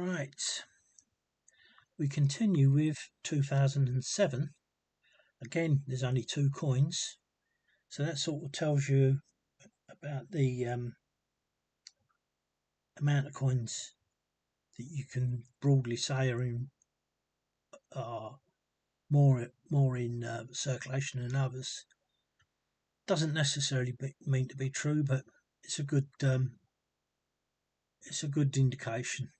Right, we continue with 2007. Again, there's only 2 coins, so that sort of tells you about the amount of coins that you can broadly say are more in circulation than others. Doesn't necessarily mean to be true, but it's a good indication.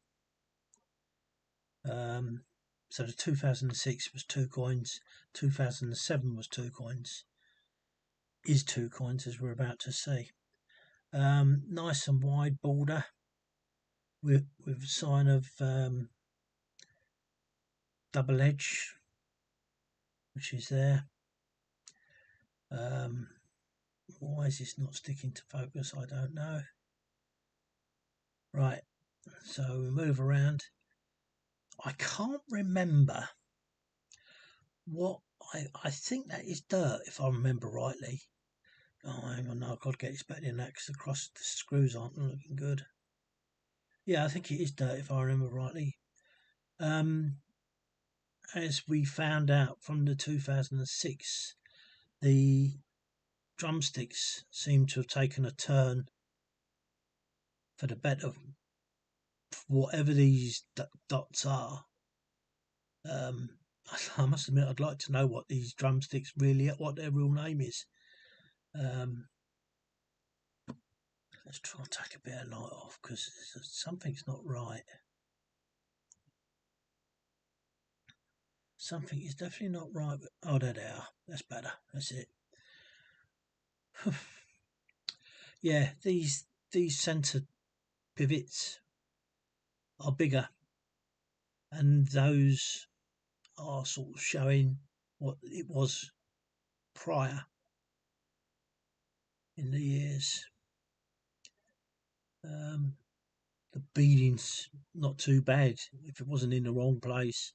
So the 2006 was 2 coins, 2007 was 2 coins, is 2 coins as we're about to see. Nice and wide border with a sign of double edge, which is there. Why is this not sticking to focus? I don't know. Right, so we move around. I can't remember what I think that is dirt, if I remember rightly. Oh, hang on, no, I've got to get this better than that because the screws aren't looking good. Yeah, I think it is dirt, if I remember rightly. As we found out from the 2006, the drumsticks seem to have taken a turn for the better. Whatever these dots are, I must admit I'd like to know what these drumsticks what their real name is. Let's try and take a bit of light off because something's not right. Something is definitely not right. Oh, there they are. That's better. That's it. Yeah, these centre pivots are bigger, and those are sort of showing what it was prior in the years. The beading's not too bad if it wasn't in the wrong place.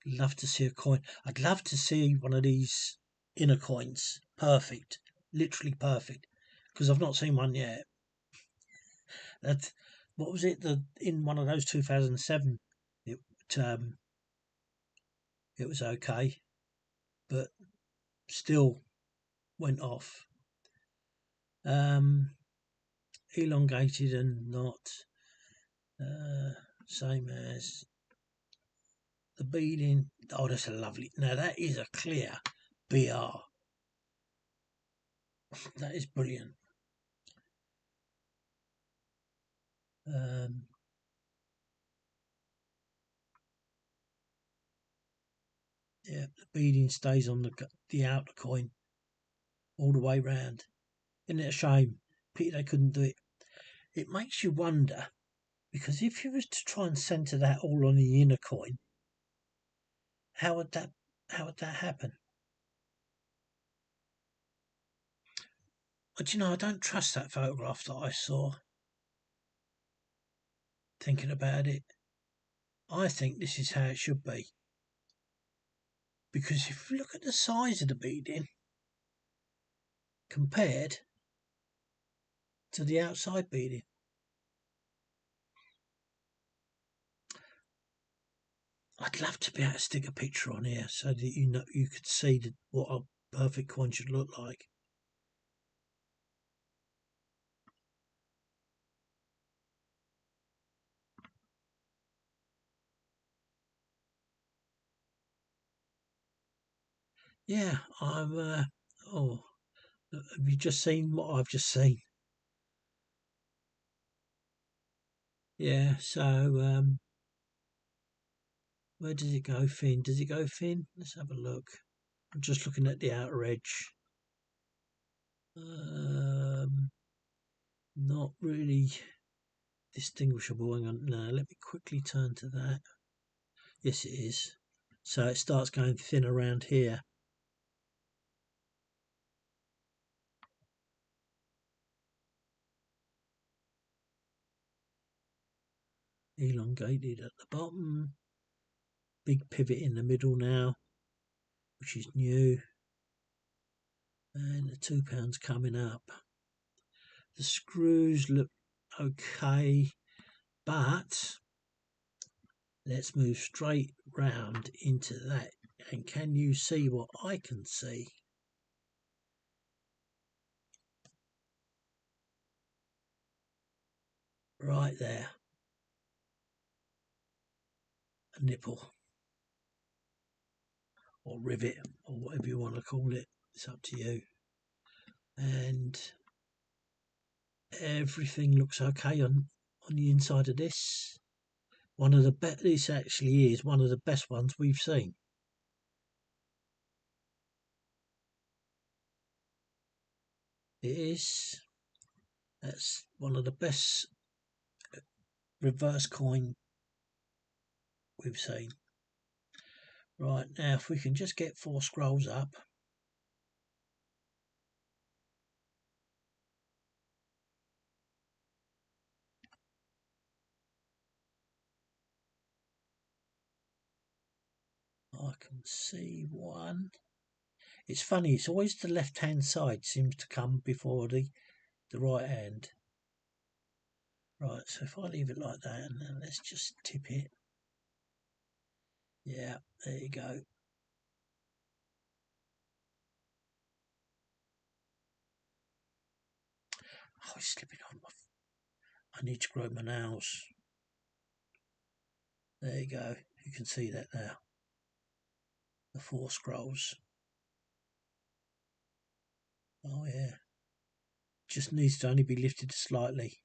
Love to see a coin. I'd love to see one of these inner coins. Perfect. Literally perfect. Because I've not seen one yet. What was it? In one of those 2007, it was okay, but still went off. Elongated and not same as the beading. Oh, that's a lovely. Now that is a clear BR. That is brilliant. Yeah, the beading stays on the outer coin all the way round. Isn't it a shame? Pity they couldn't do it. It makes you wonder, because if you was to try and centre that all on the inner coin, how would that happen? But I don't trust that photograph that I saw. Thinking about it, I think this is how it should be. Because if you look at the size of the beading compared to the outside beading, I'd love to be able to stick a picture on here so that you could see what a perfect coin should look like. Yeah, I'm. Oh, have you just seen what I've just seen? Yeah. So, where does it go thin? Does it go thin? Let's have a look. I'm just looking at the outer edge. Not really distinguishable. Hang on. No, let me quickly turn to that. Yes, it is. So it starts going thin around here. Elongated at the bottom. Big pivot in the middle now, which is new. And the £2 coming up. The screws look okay, but let's move straight round into that. And can you see what I can see? Right there. A nipple. Or rivet, or whatever you want to call it. It's up to you. And everything looks okay on the inside of this. One of the best. This actually is one of the best ones we've seen. It is. That's one of the best reverse coin we've seen. Right, now if we can just get 4 scrolls up. I can see one. It's funny, it's always the left hand side seems to come before the right hand. Right, so if I leave it like that and then let's just tip it. Yeah, there you go. Oh, it's slipping on my... I need to grow my nails. There you go. You can see that now. The 4 scrolls. Oh yeah. Just needs to only be lifted slightly.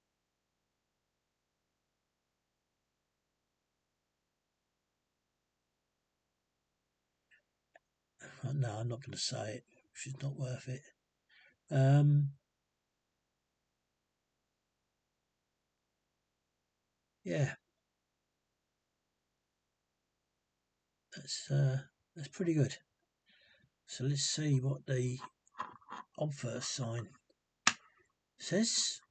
No, I'm not going to say it. She's not worth it. Yeah. That's pretty good. So let's see what the obverse sign says.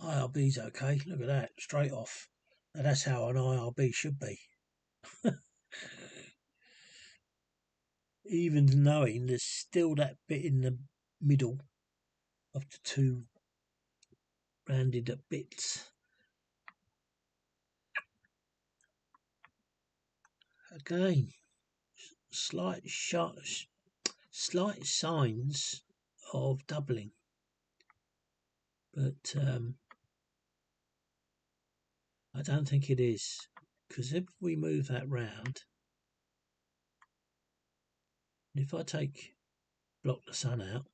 IRB's okay. Look at that, straight off. Now that's how an IRB should be. Even knowing there's still that bit in the middle of the 2 rounded up bits. Again, slight signs of doubling, but I don't think it is, because if we move that round, if I block the sun out,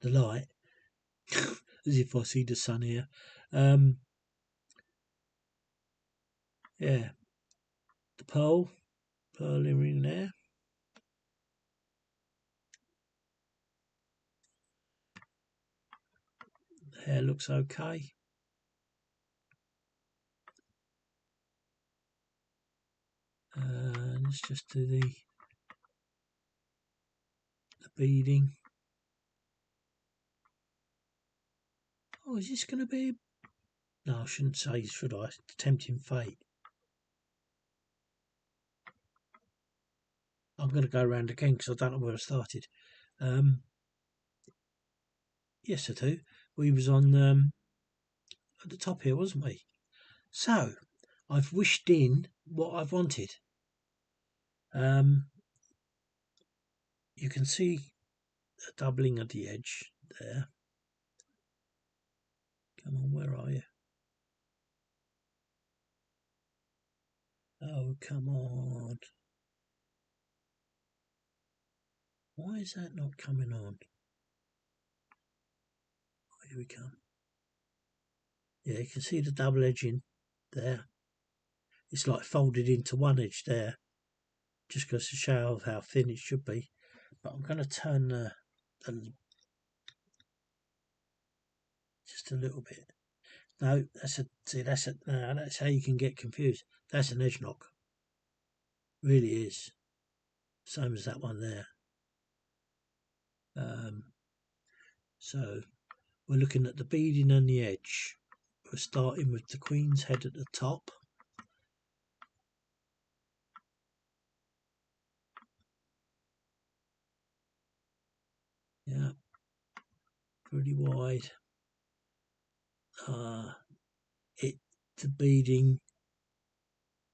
the light, as if I see the sun here, yeah, the pearl in there. The hair looks okay. Let's just do the beading. Oh, is this going to be... No, I shouldn't say, should I? Tempting fate. I'm going to go around again because I don't know where I started. Yes, I do. We was on at the top here, wasn't we? So, I've wished in what I've wanted. You can see a doubling of the edge there. Come on, where are you? Oh, come on. Why is that not coming on? Oh, here we come. Yeah, you can see the double edging there. It's like folded into one edge there. Just goes to show how thin it should be. But I'm going to turn just a little bit. No, that's how you can get confused. That's an edge knock. Really is. Same as that one there. So we're looking at the beading and the edge. We're starting with the Queen's head at the top. Yeah. pretty wide. The beading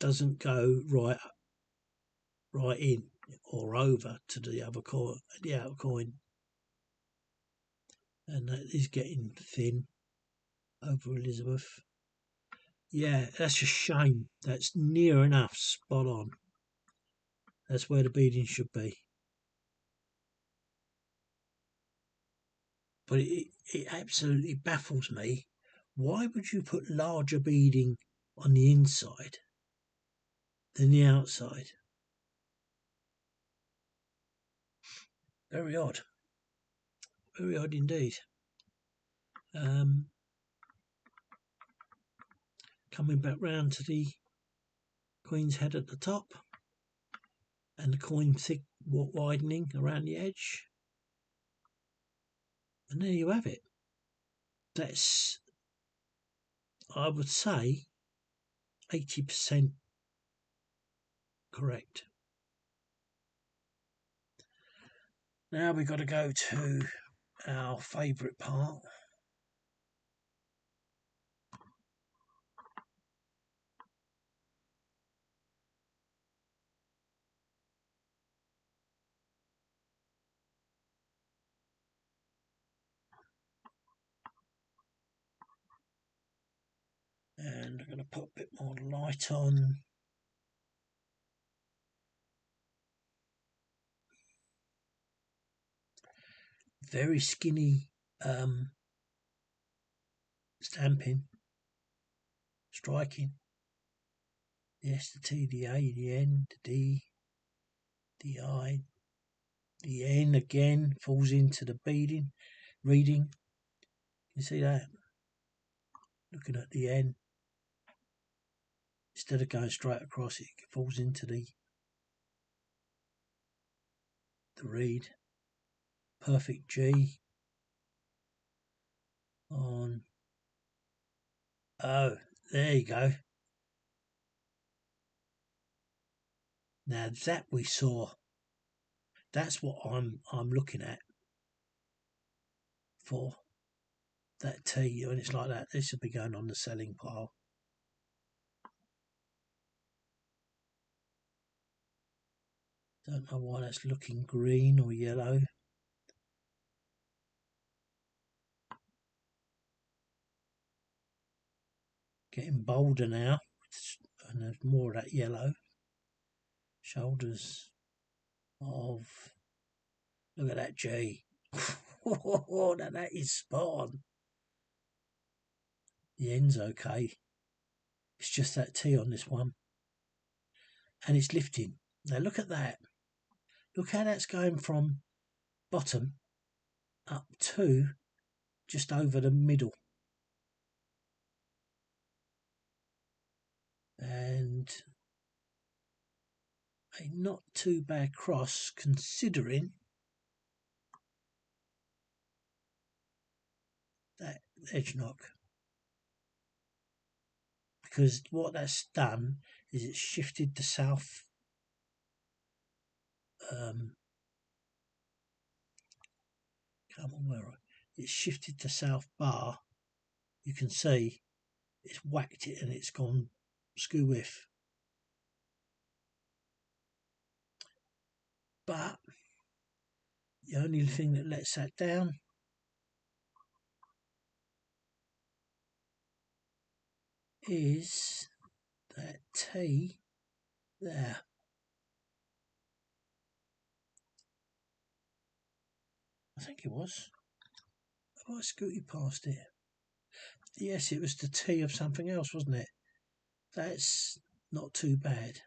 doesn't go right in or over to the other coin, the outer coin, and that is getting thin over Elizabeth. Yeah, that's a shame. That's near enough spot on. That's where the beading should be. But it absolutely baffles me. Why would you put larger beading on the inside than the outside? Very odd. Very odd indeed. Coming back round to the Queen's head at the top, and the coin thick widening around the edge. And there you have it. That's, I would say, 80% correct. Now we've got to go to our favourite part. And I'm going to put a bit more light on. Very skinny stamping, striking. Yes, the T, the A, the N, the D, the I, the N again falls into the beading, reading. You see that? Looking at the N. Instead of going straight across, it falls into the read. Perfect G on. Oh, there you go. Now that we saw. That's what I'm looking at for that T, when it's like that. This should be going on the selling pile. Don't know why that's looking green or yellow. Getting bolder now, and there's more of that yellow. Shoulders of. Look at that G. Now that is spot on. The end's okay. It's just that T on this one. And it's lifting. Now look at that. Look how that's going from bottom up to just over the middle. And a not too bad cross considering that edge knock. Because what that's done is it's shifted the south it's shifted the south bar. You can see it's whacked it and it's gone skew whiff. But the only thing that lets that down is that T there. I think it was. Have I scooted past it? Yes, it was the T of something else, wasn't it? That's not too bad.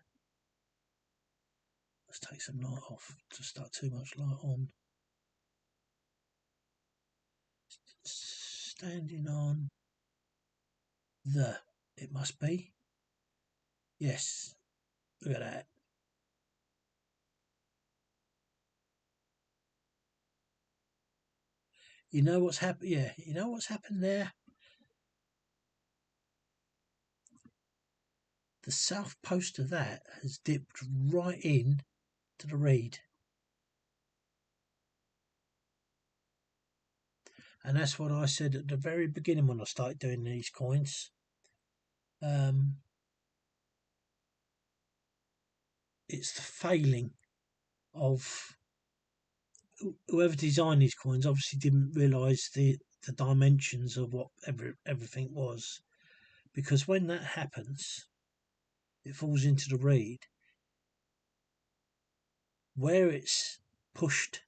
Let's take some light off to start too much light on. Standing on the, it must be. Yes, look at that. You know what's happened? Yeah, you know what's happened there? The south post of that has dipped right in to the reed. And that's what I said at the very beginning when I started doing these coins. It's the failing of whoever designed these coins. Obviously didn't realise the dimensions of what everything was, because when that happens, it falls into the reed where it's pushed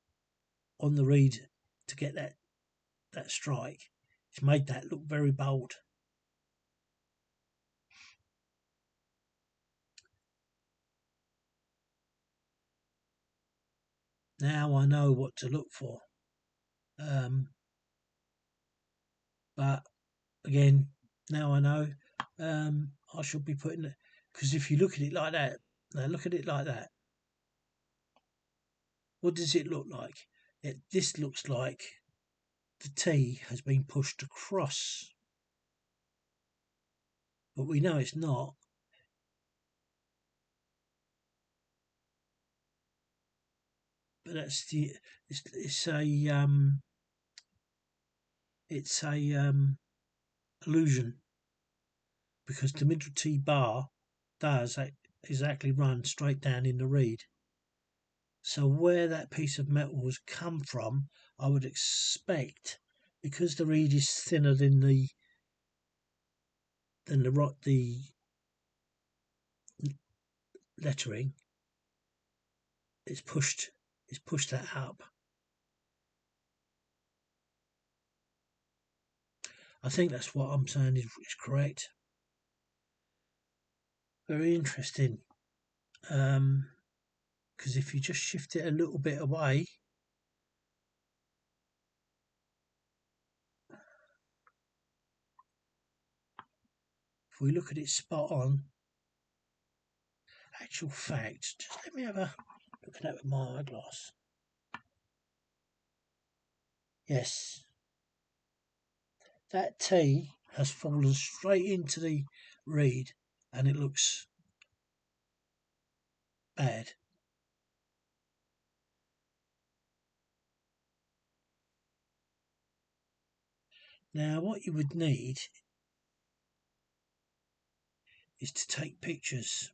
on the reed to get that strike. It's made that look very bold. Now I know what to look for. But again, now I know I should be putting it, because if you look at it like that, now look at it like that. What does it look like? This looks like the T has been pushed across, but we know it's not. But that's it's a illusion, because the middle T bar does exactly run straight down in the reed. So where that piece of metal has come from, I would expect, because the reed is thinner than the lettering, it's pushed that up. I think that's what I'm saying is correct. Very interesting. Because if you just shift it a little bit away, if we look at it spot on, actual fact, just let me have a look at that with my eyeglass. Yes, that T has fallen straight into the reed, and it looks bad. Now what you would need is to take pictures.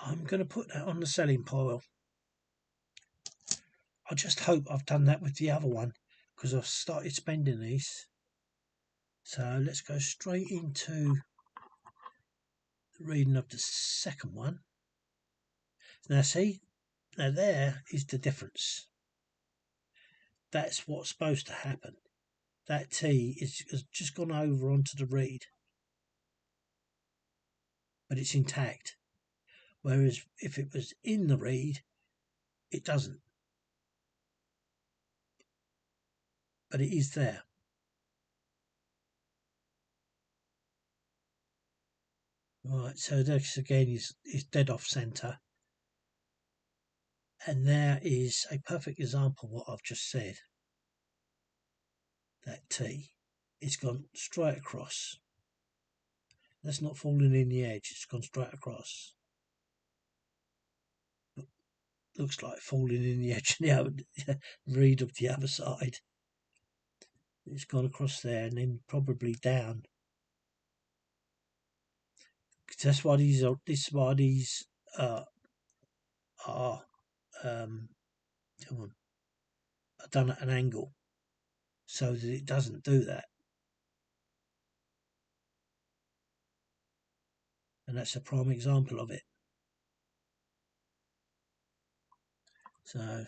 I'm going to put that on the selling pile. I just hope I've done that with the other one, because I've started spending these. So let's go straight into the reading of the second one. Now see, now there is the difference. That's what's supposed to happen. That T has just gone over onto the reed, but it's intact. Whereas if it was in the reed, it doesn't. But it is there. Right, so this again is dead off centre. And there is a perfect example of what I've just said. That T, it's gone straight across. That's not falling in the edge, it's gone straight across. Looks like falling in the edge of the reed of the other side. It's gone across there and then probably down. That's why these are. This is why these are done at an angle, so that it doesn't do that. And that's a prime example of it. So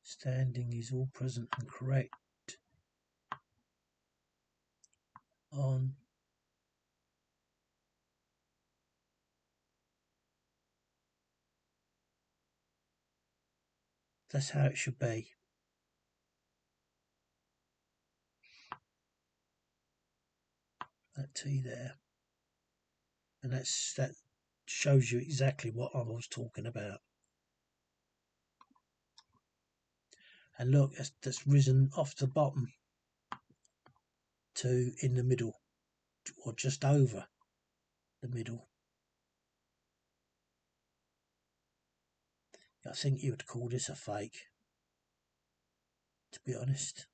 standing is all present and correct on that's how it should be. That T there, and that shows you exactly what I was talking about. And look, that's risen off the bottom to in the middle, or just over the middle. I think you would call this a fake, to be honest,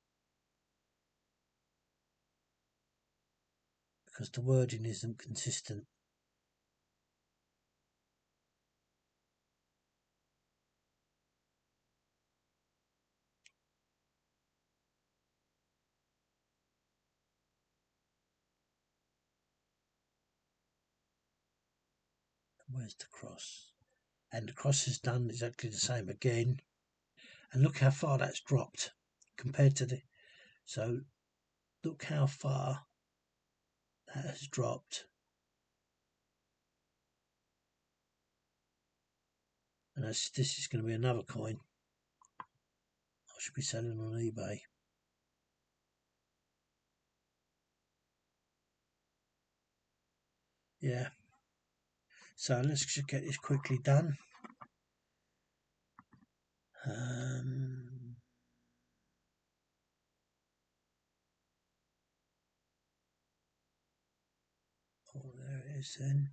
because the wording isn't consistent. Where's the cross? And the cross has done exactly the same again. And look how far that's dropped compared to the... So look how far that has dropped. And this is going to be another coin I should be selling on eBay. Yeah. So let's just get this quickly done. Oh, there it is then.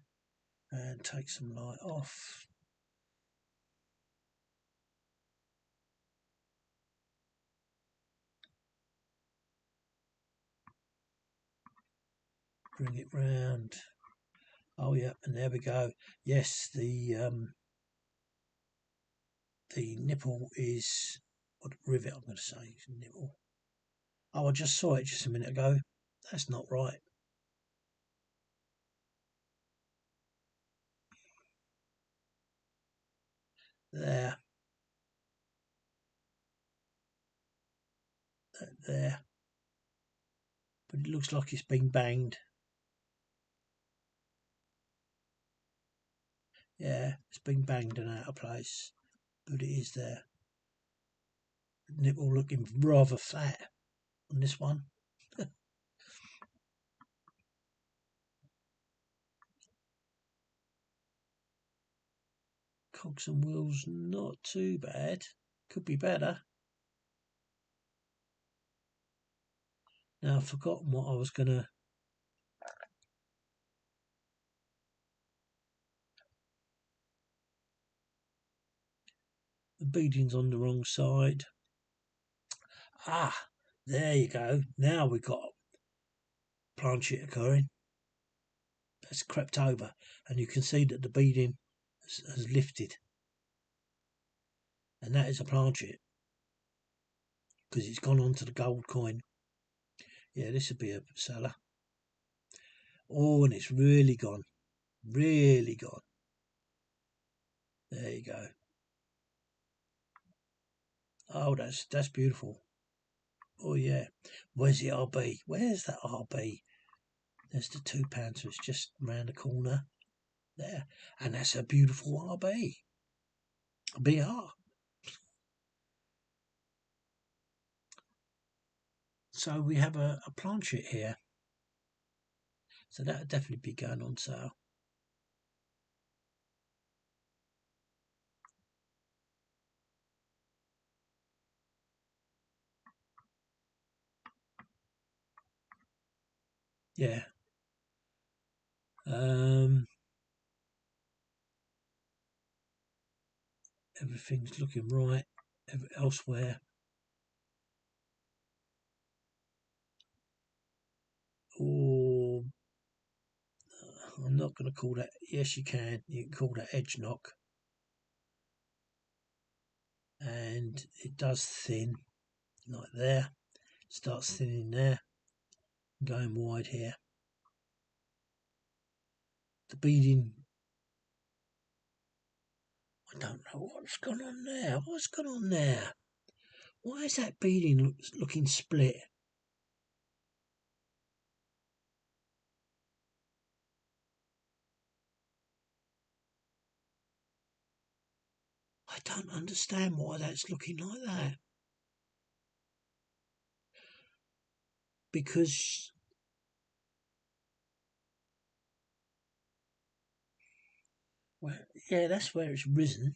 And take some light off. Bring it round. Oh yeah, and there we go. Yes, the nipple is, what rivet I'm going to say, nipple. Oh, I just saw it just a minute ago. That's not right. There. There. But it looks like it's been banged. Yeah, it's been banged and out of place. But it is there. The nipple looking rather fat on this one. Cogs and wheels, not too bad. Could be better. Now I've forgotten what I was going to... The beading's on the wrong side. Ah, there you go. Now we've got planchet occurring. That's crept over, and you can see that the beading has lifted. And that is a planchet, because it's gone onto the gold coin. Yeah, this would be a seller. Oh, and it's really gone. Really gone. There you go. Oh, that's beautiful. Oh yeah. Where's the RB? Where's that RB? There's the £2, so it's just round the corner there, and that's a beautiful RB. A BR. So we have a planchet here. So that would definitely be going on sale. Yeah. Everything's looking right elsewhere. Oh, I'm not going to call that. Yes, you can. You can call that edge knock. And it does thin, like there. Starts thinning there. Going wide here. The beading, I don't know what's gone on there. What's gone on there? Why is that beading looking split? I don't understand why that's looking like that. Because, well, yeah, that's where it's risen.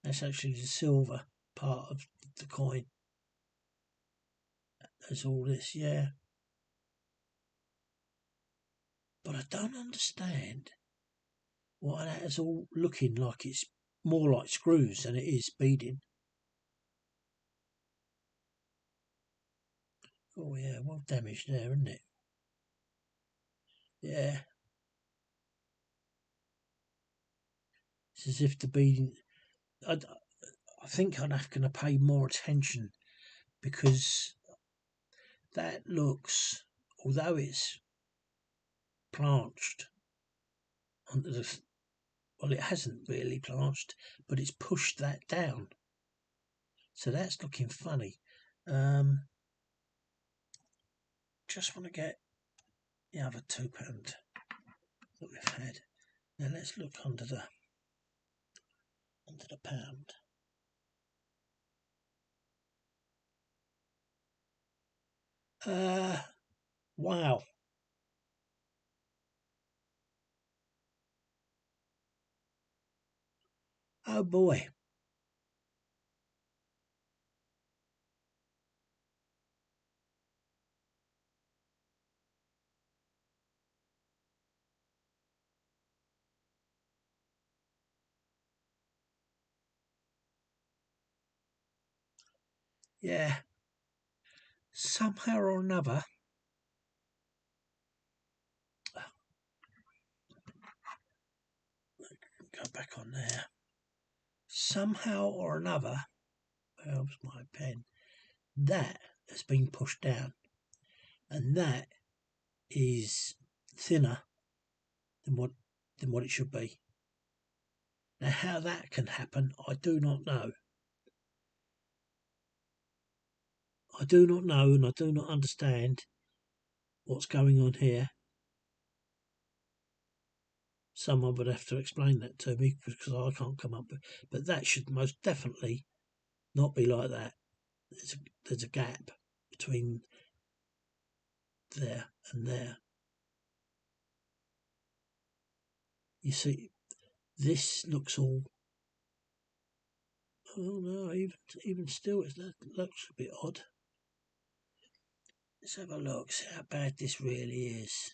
That's actually the silver part of the coin. There's all this, yeah. But I don't understand why that is all looking like it's more like screws than it is beading. Oh yeah, well damaged there, isn't it? Yeah. It's as if the beading... I think I'm going to pay more attention, because that looks, although it's planched onto the... Well, it hasn't really planched, but it's pushed that down. So that's looking funny. Just want to get the other £2 that we've had. Now let's look under the pound. Wow. Oh boy. Yeah. Somehow or another, go back on there. Somehow or another, where's my pen? That has been pushed down, and that is thinner than what it should be. Now, how that can happen, I do not know. I do not know, and I do not understand what's going on here. Someone would have to explain that to me, because I can't come up with. But that should most definitely not be like that. There's a gap between there and there. You see, this looks all... Oh no, even still, that looks a bit odd. Let's have a look, see how bad this really is.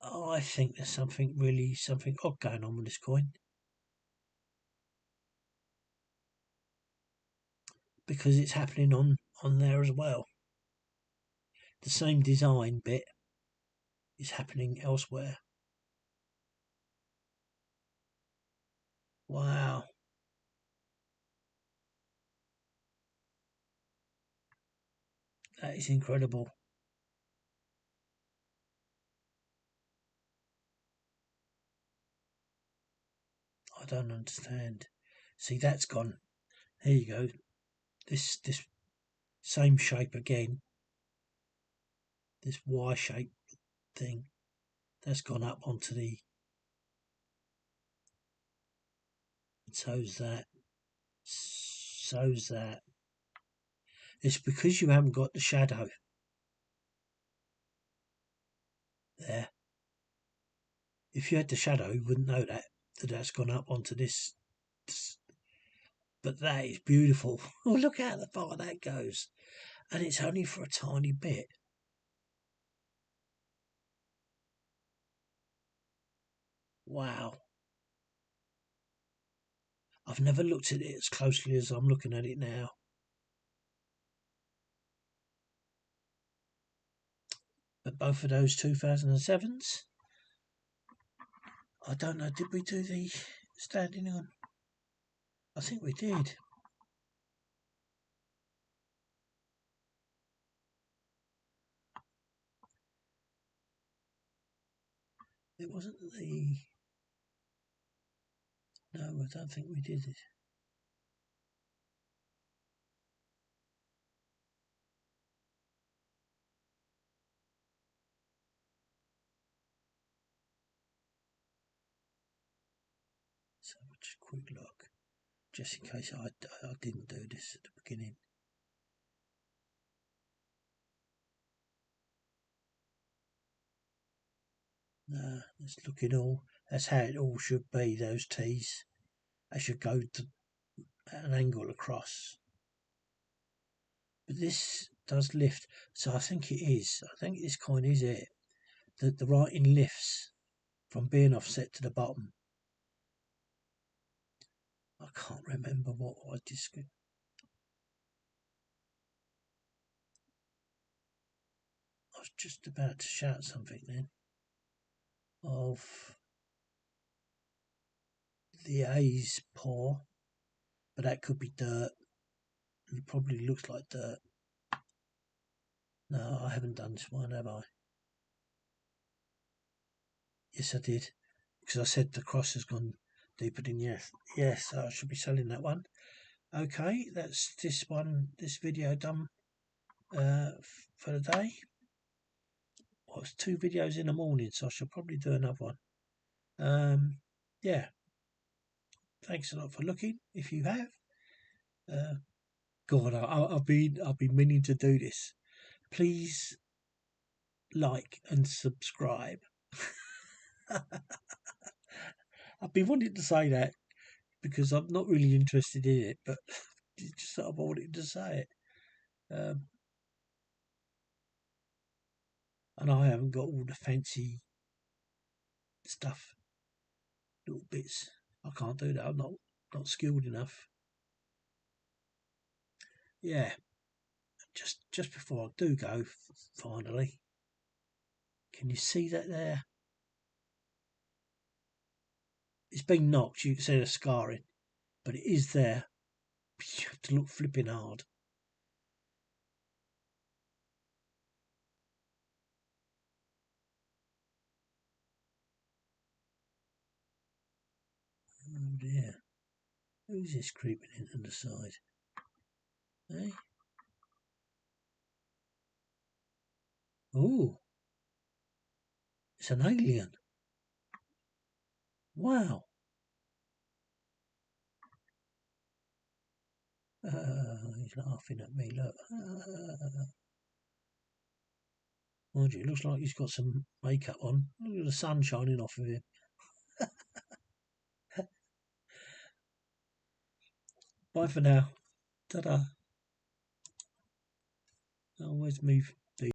I think there's something odd going on with this coin, because it's happening on there as well. The same design bit is happening elsewhere. Wow. That is incredible. I don't understand. See, that's gone. Here you go. This same shape again. This Y shape thing. That's gone up onto the... So's that. So's that. It's because you haven't got the shadow there. If you had the shadow, you wouldn't know that's gone up onto this. But that is beautiful. Oh, look how far that goes. And it's only for a tiny bit. Wow. I've never looked at it as closely as I'm looking at it now. But both of those 2007s, I don't know, did we do the standing on? I think we did. It wasn't the... No, I don't think we did it. So just a quick look, just in case I didn't do this at the beginning. No, it's looking all... That's how it all should be, those T's. They should go at an angle across. But this does lift, so I think it is. I think this coin is it. That the writing lifts from being offset to the bottom. I can't remember what I described. I was just about to shout something then. Of the A's pour, but that could be dirt. It probably looks like dirt. No, I haven't done this one, have I? Yes, I did. Because I said the cross has gone deeper than yes. Yes, I should be selling that one. Okay, that's this one, this video done for the day. Well, it's 2 videos in the morning, so I should probably do another one. Yeah. Thanks a lot for looking. If you have, God, I've been meaning to do this. Please like and subscribe. I've been wanting to say that because I'm not really interested in it, but just sort of wanted to say it. And I haven't got all the fancy stuff, little bits. I can't do that. I'm not skilled enough. Yeah. Just before I do go, finally, can you see that there? It's been knocked. You can see the scarring, but it is there. You have to look flipping hard. Oh dear. Who's this creeping into the side? Eh? Oh, it's an alien. Wow. He's laughing at me, look. Mind you, it looks like he's got some makeup on. Look at the sun shining off of him. Bye for now. Ta-da. Oh, where's me?